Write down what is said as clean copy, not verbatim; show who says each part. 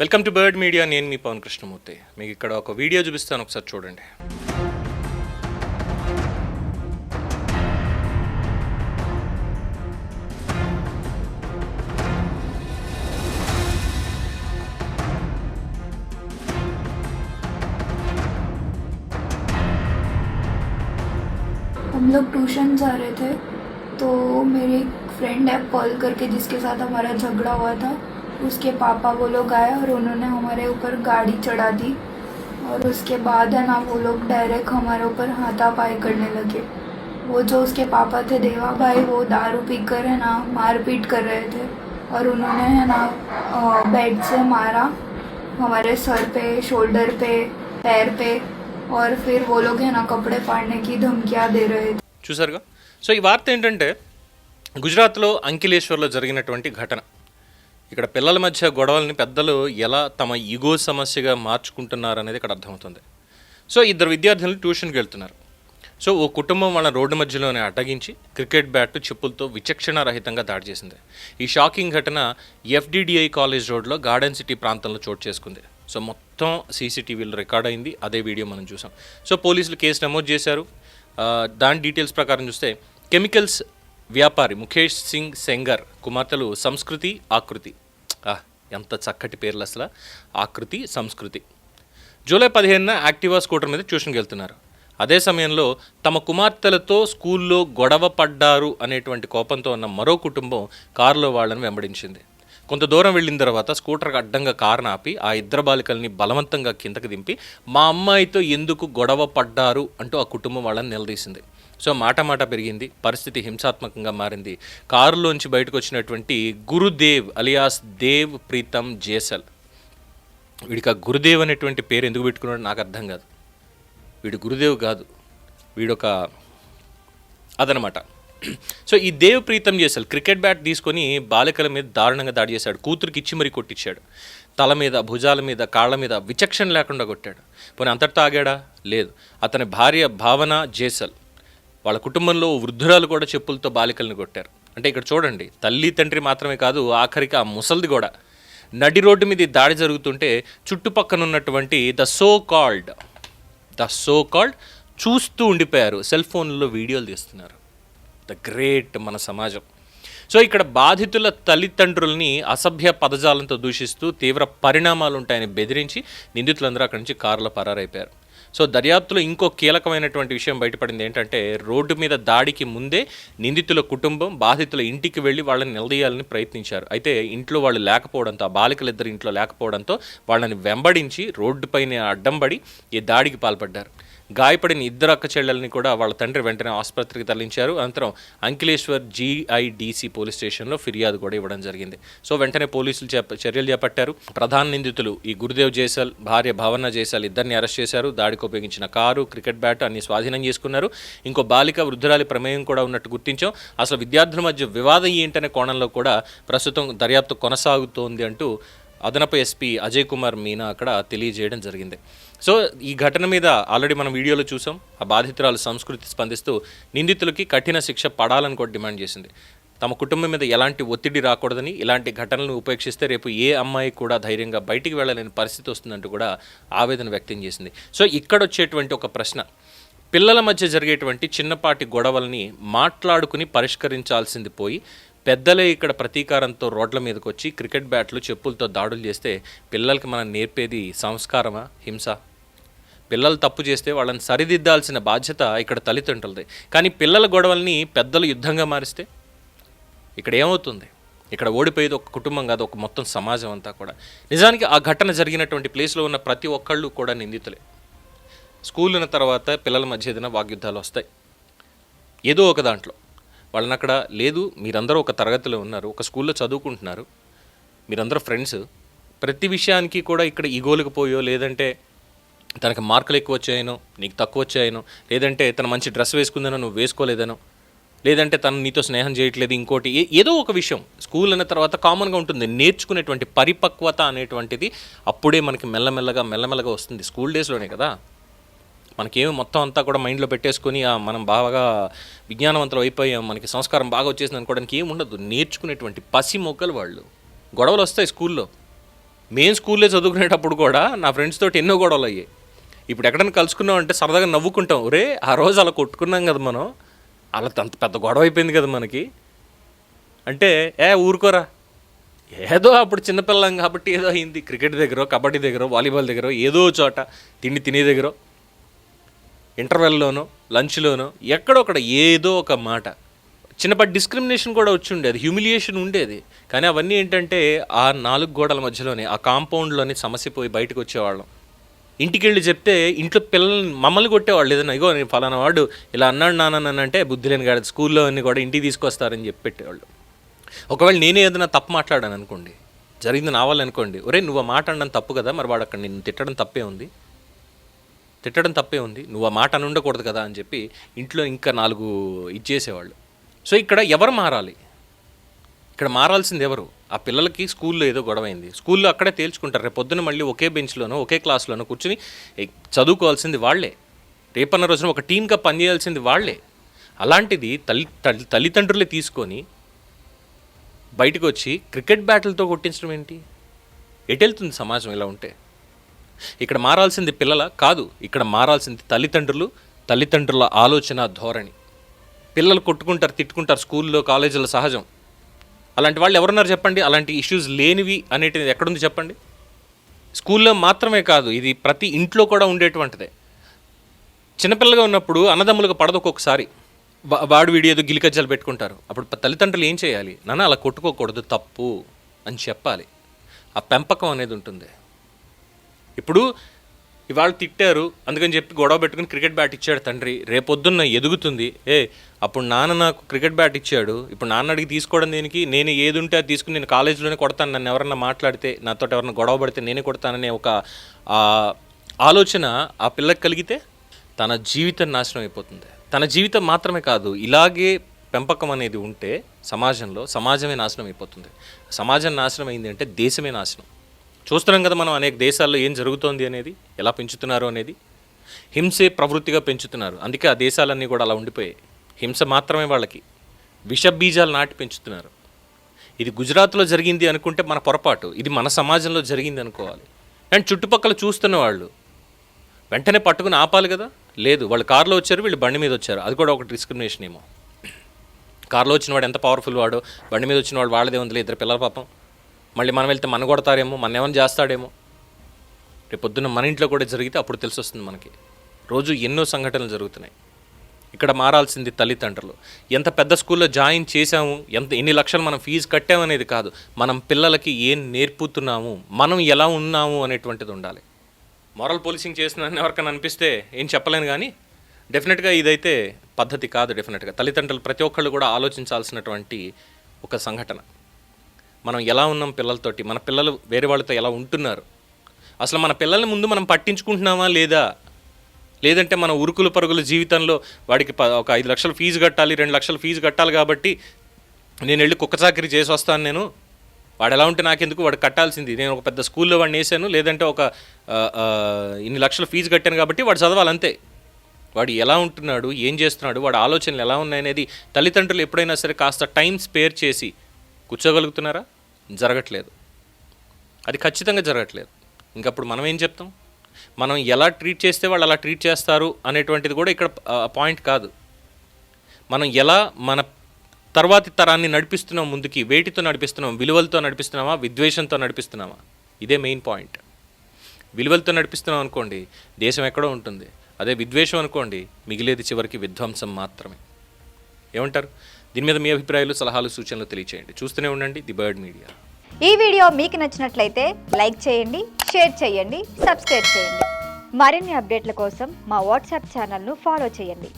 Speaker 1: Welcome to bird media. నేను మీ పవన్ కృష్ణమూర్తి. మీకు ఇక్కడ ఒక వీడియో చూపిస్తాను, ఒకసారి చూడండి.
Speaker 2: हम लोग ट्यूशन जा रहे थे तो मेरी फ्रेंड है कॉल करके जिसके साथ हमारा झगड़ा हुआ था, उसके पापा वो लोग आए और उन्होंने हमारे ऊपर गाड़ी चढ़ा दी। और उसके बाद है ना वो लोग डायरेक्ट हमारे ऊपर हाथापाई करने लगे। वो जो उसके पापा थे देवा भाई, वो दारू पीकर है ना मारपीट कर रहे थे और उन्होंने है ना बेड से मारा हमारे सर पे, शोल्डर पे, पैर पे, और फिर वो लोग है ना कपड़े फाड़ने की धमकियाँ दे रहे थे.
Speaker 1: చూసారుగా. సో ఈ వార్త ఏంటంటే గుజరాత్లో అంకిలేశ్వర్లో జరిగినటువంటి ఘటన. ఇక్కడ పిల్లల మధ్య గొడవల్ని పెద్దలు ఎలా తమ ఈగో సమస్యగా మార్చుకుంటున్నారు అనేది ఇక్కడ అర్థమవుతుంది. సో ఇద్దరు విద్యార్థులు ట్యూషన్కి వెళ్తున్నారు. సో ఓ కుటుంబం వాళ్ళ రోడ్డు మధ్యలోనే అడ్డగించి క్రికెట్ బ్యాట్, చెప్పులతో విచక్షణారహితంగా దాడి చేసింది. ఈ షాకింగ్ ఘటన FDDI కాలేజ్ రోడ్లో గార్డెన్ సిటీ ప్రాంతంలో చోటు చేసుకుంది. సో మొత్తం CCTVలో రికార్డ్ అయింది. అదే వీడియో మనం చూసాం. సో పోలీసులు కేసు నమోదు చేశారు. దాని డీటెయిల్స్ ప్రకారం చూస్తే కెమికల్స్ వ్యాపారి ముఖేష్ సింగ్ సెంగర్ కుమార్తెలు సంస్కృతి, ఆకృతి. ఎంత చక్కటి పేర్లు అసలు. ఆకృతి, సంస్కృతి జూలై 15న యాక్టివా స్కూటర్ మీద ట్యూషన్కి వెళ్తున్నారు. అదే సమయంలో తమ కుమార్తెలతో స్కూల్లో గొడవ పడ్డారు అనేటువంటి కోపంతో ఉన్న మరో కుటుంబం కారులో వాళ్ళని వెంబడించింది. కొంత దూరం వెళ్ళిన తర్వాత స్కూటర్కి అడ్డంగా కారును ఆపి ఆ ఇద్దరు బాలికల్ని బలవంతంగా కిందకి దింపి మా అమ్మాయితో ఎందుకు గొడవ పడ్డారు అంటూ ఆ కుటుంబం వాళ్ళని నిలదీసింది. సో మాట పెరిగింది. పరిస్థితి హింసాత్మకంగా మారింది. కారులోంచి బయటకు వచ్చినటువంటి గురుదేవ్ అలియాస్ దేవ్ ప్రీతం జేసల్, వీడికి ఆ గురుదేవ్ అనేటువంటి పేరు ఎందుకు పెట్టుకున్నాడో నాకు అర్థం కాదు. వీడు గురుదేవ్ కాదు, వీడొక అదనమాట. సో ఈ దేవ్ ప్రీతం జేసల్ క్రికెట్ బ్యాట్ తీసుకొని బాలికల మీద దారుణంగా దాడి చేశాడు. కూతురికి ఇచ్చి మరీ కొట్టించాడు. తల మీద, భుజాల మీద, కాళ్ళ మీద విచక్షణ లేకుండా కొట్టాడు. పోనీ అంతటితో ఆగాడా? లేదు. అతని భార్య భావన జేసల్, వాళ్ళ కుటుంబంలో వృద్ధురాలు కూడా చెప్పులతో బాలికలను కొట్టారు. అంటే ఇక్కడ చూడండి, తల్లి తండ్రి మాత్రమే కాదు, ఆఖరికి ఆ ముసల్ది కూడా. నడి రోడ్డు మీద దాడి జరుగుతుంటే చుట్టుపక్కన ఉన్నటువంటి ద సో కాల్డ్ చూస్తూ ఉండిపోయారు. సెల్ ఫోన్లో వీడియోలు తీస్తున్నారు. ద గ్రేట్ మన సమాజం. సో ఇక్కడ బాధితుల తల్లిదండ్రుల్ని అసభ్య పదజాలంతో దూషిస్తూ తీవ్ర పరిణామాలు ఉంటాయని బెదిరించి నిందితులందరూ అక్కడి నుంచి కారులో పరారైపోయారు. సో దర్యాప్తులో ఇంకో కీలకమైనటువంటి విషయం బయటపడింది. ఏంటంటే రోడ్డు మీద దాడికి ముందే నిందితుల కుటుంబం బాధితుల ఇంటికి వెళ్ళి వాళ్ళని నిలదీయాలని ప్రయత్నించారు. అయితే ఇంట్లో వాళ్ళు లేకపోవడంతో, ఆ బాలికలిద్దరు ఇంట్లో లేకపోవడంతో వాళ్ళని వెంబడించి రోడ్డుపైన అడ్డంబడి ఈ దాడికి పాల్పడ్డారు. గాయపడిన ఇద్దరు అక్క చెల్లెల్ని కూడా వాళ్ళ తండ్రి వెంటనే ఆసుపత్రికి తరలించారు. అనంతరం అంకిలేశ్వర్ GIDC పోలీస్ స్టేషన్లో ఫిర్యాదు కూడా ఇవ్వడం జరిగింది. సో వెంటనే పోలీసులు చర్యలు చేపట్టారు. ప్రధాన నిందితులు ఈ గురుదేవ్ జేసల్, భార్య భావన జేసల్ ఇద్దరిని అరెస్ట్ చేశారు. దాడికి ఉపయోగించిన కారు, క్రికెట్ బ్యాట్ అన్ని స్వాధీనం చేసుకున్నారు. ఇంకో బాలిక వృద్ధురాలి ప్రమేయం కూడా ఉన్నట్టు గుర్తించాం. అసలు విద్యార్థుల మధ్య వివాదం ఏంటనే కోణంలో కూడా ప్రస్తుతం దర్యాప్తు కొనసాగుతోంది అంటూ అదనపు SP అజయ్ కుమార్ మీనా అక్కడ తెలియజేయడం జరిగింది. సో ఈ ఘటన మీద ఆల్రెడీ మనం వీడియోలో చూసాం. ఆ బాధితురాలు సంస్కృతి స్పందిస్తూ నిందితులకి కఠిన శిక్ష పడాలని కూడా డిమాండ్ చేసింది. తమ కుటుంబం మీద ఎలాంటి ఒత్తిడి రాకూడదని, ఇలాంటి ఘటనలను ఉపేక్షిస్తే రేపు ఏ అమ్మాయి కూడా ధైర్యంగా బయటికి వెళ్ళలేని పరిస్థితి వస్తుందంటూ కూడా ఆవేదన వ్యక్తం చేసింది. సో ఇక్కడ వచ్చేటువంటి ఒక ప్రశ్న, పిల్లల మధ్య జరిగేటువంటి చిన్నపాటి గొడవల్ని మాట్లాడుకుని పరిష్కరించాల్సింది పోయి పెద్దలే ఇక్కడ ప్రతీకారంతో రోడ్ల మీదకి వచ్చి క్రికెట్ బ్యాట్లు, చెప్పులతో దాడులు చేస్తే పిల్లలకి మనం నేర్పేది సంస్కారమా, హింస? పిల్లలు తప్పు చేస్తే వాళ్ళని సరిదిద్దాల్సిన బాధ్యత ఇక్కడ తల్లిదండ్రులది. కానీ పిల్లల గొడవల్ని పెద్దలు యుద్ధంగా మారిస్తే ఇక్కడ ఏమవుతుంది? ఇక్కడ ఓడిపోయేది ఒక కుటుంబం కాదు, ఒక మొత్తం సమాజం అంతా కూడా. నిజానికి ఆ ఘటన జరిగినటువంటి ప్లేస్లో ఉన్న ప్రతి ఒక్కళ్ళు కూడా నిందితులే. స్కూల్ ఉన్న తర్వాత పిల్లల మధ్య ఏదైనా వాగ్యుద్ధాలు వస్తాయి ఏదో ఒక దాంట్లో. వాళ్ళని అక్కడ లేదు, మీరందరూ ఒక తరగతిలో ఉన్నారు, ఒక స్కూల్లో చదువుకుంటున్నారు, మీరందరూ ఫ్రెండ్స్. ప్రతి విషయానికి కూడా ఇక్కడ ఈగోలకు పోయో, లేదంటే తనకి మార్కులు ఎక్కువ వచ్చాయనో, నీకు తక్కువ వచ్చాయనో, లేదంటే తన మంచి డ్రెస్ వేసుకుందనో నువ్వు వేసుకోలేదనో, లేదంటే తను నీతో స్నేహం చేయట్లేదు, ఇంకోటి ఏదో ఒక విషయం స్కూల్ అన్న తర్వాత కామన్గా ఉంటుంది. నేర్చుకునేటువంటి పరిపక్వత అనేటువంటిది అప్పుడే మనకి మెల్లమెల్లగా వస్తుంది. స్కూల్ డేస్లోనే కదా. మనకేమి మొత్తం అంతా కూడా మైండ్లో పెట్టేసుకొని మనం బాగా విజ్ఞానవంతులు అయిపోయాం, మనకి సంస్కారం బాగా వచ్చేసింది అనుకోవడానికి ఏమి ఉండదు. నేర్చుకునేటువంటి పసి మొక్కలు వాళ్ళు. గొడవలు వస్తాయి స్కూల్లో, మేము స్కూల్లో చదువుకునేటప్పుడు కూడా నా ఫ్రెండ్స్ తోటి ఎన్నో గొడవలు అయ్యాయి. ఇప్పుడు ఎక్కడైనా కలుసుకున్నాం అంటే సరదాగా నవ్వుకుంటాం, ఒరే ఆ రోజు అలా కొట్టుకున్నాం కదా మనం, అలా అంత పెద్ద గొడవ అయిపోయింది కదా మనకి అంటే, ఊరుకోరా ఏదో అప్పుడు చిన్నపిల్లం కాబట్టి ఏదో అయింది, క్రికెట్ దగ్గర, కబడ్డీ దగ్గర, వాలీబాల్ దగ్గర, ఏదో చోట తిండి తినే దగ్గర, ఇంటర్వెల్లోనో లంచ్లోనో ఎక్కడో అక్కడ ఏదో ఒక మాట, చిన్నపాటి డిస్క్రిమినేషన్ కూడా వచ్చి ఉండేది, హ్యూమిలియేషన్ ఉండేది. కానీ అవన్నీ ఏంటంటే ఆ 4 గోడల మధ్యలోనే, ఆ కాంపౌండ్లోనే సమస్య పోయి బయటకు వచ్చేవాళ్ళం. ఇంటికి వెళ్ళి చెప్తే ఇంట్లో పిల్లల్ని మమ్మల్ని కొట్టేవాళ్ళు, ఏదైనా ఇగో నేను ఫలానా వాడు ఇలా అన్నాడు నాన్న అంటే బుద్ధి లేని కాదు, స్కూల్లో అన్నీ కూడా ఇంటికి తీసుకొస్తారని చెప్పి పెట్టేవాళ్ళు. ఒకవేళ నేనే ఏదైనా తప్పు మాట్లాడాను అనుకోండి, జరిగింది నా వల్ల అనుకోండి, ఒరే నువ్వు ఆ మాట అనడం తప్పు కదా, మరి వాడు అక్కడ నిన్ను తిట్టడం తప్పే ఉంది, నువ్వు ఆ మాట అని ఉండకూడదు కదా అని చెప్పి ఇంట్లో ఇంకా 4 ఇచ్చేసేవాళ్ళు. సో ఇక్కడ ఎవరు మారాలి? ఇక్కడ మారాల్సింది ఎవరు? ఆ పిల్లలకి స్కూల్లో ఏదో గొడవైంది, స్కూల్లో అక్కడే తేల్చుకుంటారు, రేపు పొద్దున మళ్ళీ ఒకే బెంచ్లోనో ఒకే క్లాస్లోనో కూర్చుని చదువుకోవాల్సింది వాళ్ళే, రేపన్న రోజున ఒక టీమ్గా పనిచేయాల్సింది వాళ్ళే. అలాంటిది తల్లిదండ్రులే తీసుకొని బయటకు వచ్చి క్రికెట్ బ్యాట్లతో కొట్టించడం ఏంటి? ఎటెళ్తుంది సమాజం ఇలా ఉంటే? ఇక్కడ మారాల్సింది పిల్లల కాదు, ఇక్కడ మారాల్సింది తల్లిదండ్రుల ఆలోచన ధోరణి. పిల్లలు కొట్టుకుంటారు, తిట్టుకుంటారు స్కూల్లో, కాలేజీలో సహజం. అలాంటి వాళ్ళు ఎవరున్నారు చెప్పండి? అలాంటి ఇష్యూస్ లేనివి అనేటిది ఎక్కడుంది చెప్పండి? స్కూల్లో మాత్రమే కాదు, ఇది ప్రతి ఇంట్లో కూడా ఉండేటువంటిదే. చిన్నపిల్లగా ఉన్నప్పుడు అన్నదమ్ములకు పడదు ఒక్కొక్కసారి, వాడు వీడి ఏదో గిలికజ్జాలు పెట్టుకుంటారు. అప్పుడు తల్లిదండ్రులు ఏం చేయాలి? నాన్న అలా కొట్టుకోకూడదు, తప్పు అని చెప్పాలి. ఆ పెంపకం అనేది ఉంటుంది. ఇప్పుడు ఇవాళ తిట్టారు అందుకని చెప్పి గొడవ పెట్టుకుని క్రికెట్ బ్యాట్ ఇచ్చాడు తండ్రి, రేపొద్దున్న ఎదుగుతుంది, అప్పుడు నాన్న నాకు క్రికెట్ బ్యాట్ ఇచ్చాడు, ఇప్పుడు నాన్న అడిగి తీసుకోవడం దేనికి, నేను ఏది ఉంటే అది తీసుకుని నేను కాలేజీలోనే కొడతాను, నన్ను ఎవరన్నా మాట్లాడితే, నాతో ఎవరన్నా గొడవ పడితే నేనే కొడతాననే ఒక ఆలోచన ఆ పిల్లకి కలిగితే తన జీవితం నాశనం అయిపోతుంది. తన జీవితం మాత్రమే కాదు, ఇలాగే పెంపకం అనేది ఉంటే సమాజమే నాశనం అయిపోతుంది. సమాజం నాశనం అయింది అంటే దేశమే నాశనం. చూస్తున్నాం కదా మనం అనేక దేశాల్లో ఏం జరుగుతోంది అనేది, ఎలా పెంచుతున్నారు అనేది. హింసే ప్రవృత్తిగా పెంచుతున్నారు, అందుకే ఆ దేశాలన్నీ కూడా అలా ఉండిపోయాయి. హింస మాత్రమే వాళ్ళకి, విష బీజాలు నాటి పెంచుతున్నారు. ఇది గుజరాత్లో జరిగింది అనుకుంటే మన పొరపాటు, ఇది మన సమాజంలో జరిగింది అనుకోవాలి. అండ్ చుట్టుపక్కల చూస్తున్న వాళ్ళు వెంటనే పట్టుకుని ఆపాలి కదా, లేదు వాళ్ళు కారులో వచ్చారు, వీళ్ళు బండి మీద వచ్చారు, అది కూడా ఒక డిస్క్రిమినేషన్ ఏమో. కారులో వచ్చిన వాడు ఎంత పవర్ఫుల్ వాడో, బండి మీద వచ్చిన వాడు వాళ్ళదే ఉందిలే, 2 పిల్లల పాపం, మళ్ళీ మనం వెళ్తే మన కొడతారేమో, మన ఏమైనా చేస్తాడేమో. రేపు పొద్దున్న మన ఇంట్లో కూడా జరిగితే అప్పుడు తెలిసి వస్తుంది మనకి. రోజు ఎన్నో సంఘటనలు జరుగుతున్నాయి. ఇక్కడ మారాల్సింది తల్లిదండ్రులు. ఎంత పెద్ద స్కూల్లో జాయిన్ చేశాము, ఎన్ని లక్షలు మనం ఫీజు కట్టామనేది కాదు, మనం పిల్లలకి ఏం నేర్పుతున్నాము, మనం ఎలా ఉన్నాము అనేటువంటిది ఉండాలి. మారల్ పోలీసింగ్ చేస్తున్నారని ఎవరికైనా అనిపిస్తే ఏం చెప్పలేను, కానీ డెఫినెట్గా ఇదైతే పద్ధతి కాదు. డెఫినెట్గా తల్లిదండ్రులు ప్రతి ఒక్కళ్ళు కూడా ఆలోచించాల్సినటువంటి ఒక సంఘటన. మనం ఎలా ఉన్నాం పిల్లలతోటి, మన పిల్లలు వేరే వాళ్ళతో ఎలా ఉంటున్నారు, అసలు మన పిల్లల్ని ముందు మనం పట్టించుకుంటున్నామా లేదంటే మన ఉరుకుల పరుగుల జీవితంలో వాడికి ఒక 5 లక్షలు ఫీజు కట్టాలి, 2 లక్షలు ఫీజు కట్టాలి కాబట్టి నేను వెళ్ళి కుక్క చాకరీ చేసి వస్తాను, నేను వాడు ఎలా ఉంటే నాకెందుకు, వాడు కట్టాల్సింది, నేను ఒక పెద్ద స్కూల్లో వాడిని వేసాను, లేదంటే ఒక ఇన్ని లక్షలు ఫీజు కట్టాను కాబట్టి వాడు చదవాలంతే. వాడు ఎలా ఉంటున్నాడు, ఏం చేస్తున్నాడు, వాడి ఆలోచనలు ఎలా ఉన్నాయనేది తల్లిదండ్రులు ఎప్పుడైనా సరే కాస్త టైం స్పేర్ చేసి కూర్చోగలుగుతున్నారా? జరగట్లేదు, అది ఖచ్చితంగా జరగట్లేదు. ఇంకప్పుడు మనం ఏం చెప్తాం? మనం ఎలా ట్రీట్ చేస్తే వాళ్ళు అలా ట్రీట్ చేస్తారు అనేటువంటిది కూడా ఇక్కడ పాయింట్ కాదు. మనం ఎలా మన తర్వాతి తరాన్ని నడిపిస్తున్నాం ముందుకి, వేటితో నడిపిస్తున్నాం, విలువలతో నడిపిస్తున్నామా, విద్వేషంతో నడిపిస్తున్నామా? ఇదే మెయిన్ పాయింట్. విలువలతో నడిపిస్తున్నాం అనుకోండి దేశం ఎక్కడో ఉంటుంది, అదే విద్వేషం అనుకోండి మిగిలేది చివరికి విధ్వంసం మాత్రమే. ఏమంటారు? దీని మీద మీ అభిప్రాయాలు, సలహాలు, సూచనలు తెలియచేయండి. చూస్తూనే ఉండండి ది బర్డ్ మీడియా.
Speaker 3: ఈ వీడియో మీకు నచ్చినట్లయితే లైక్ చేయండి, షేర్ చేయండి, సబ్స్క్రైబ్ చేయండి. మరిన్ని అప్డేట్ల కోసం మా వాట్సాప్ ఛానల్ను ఫాలో చేయండి.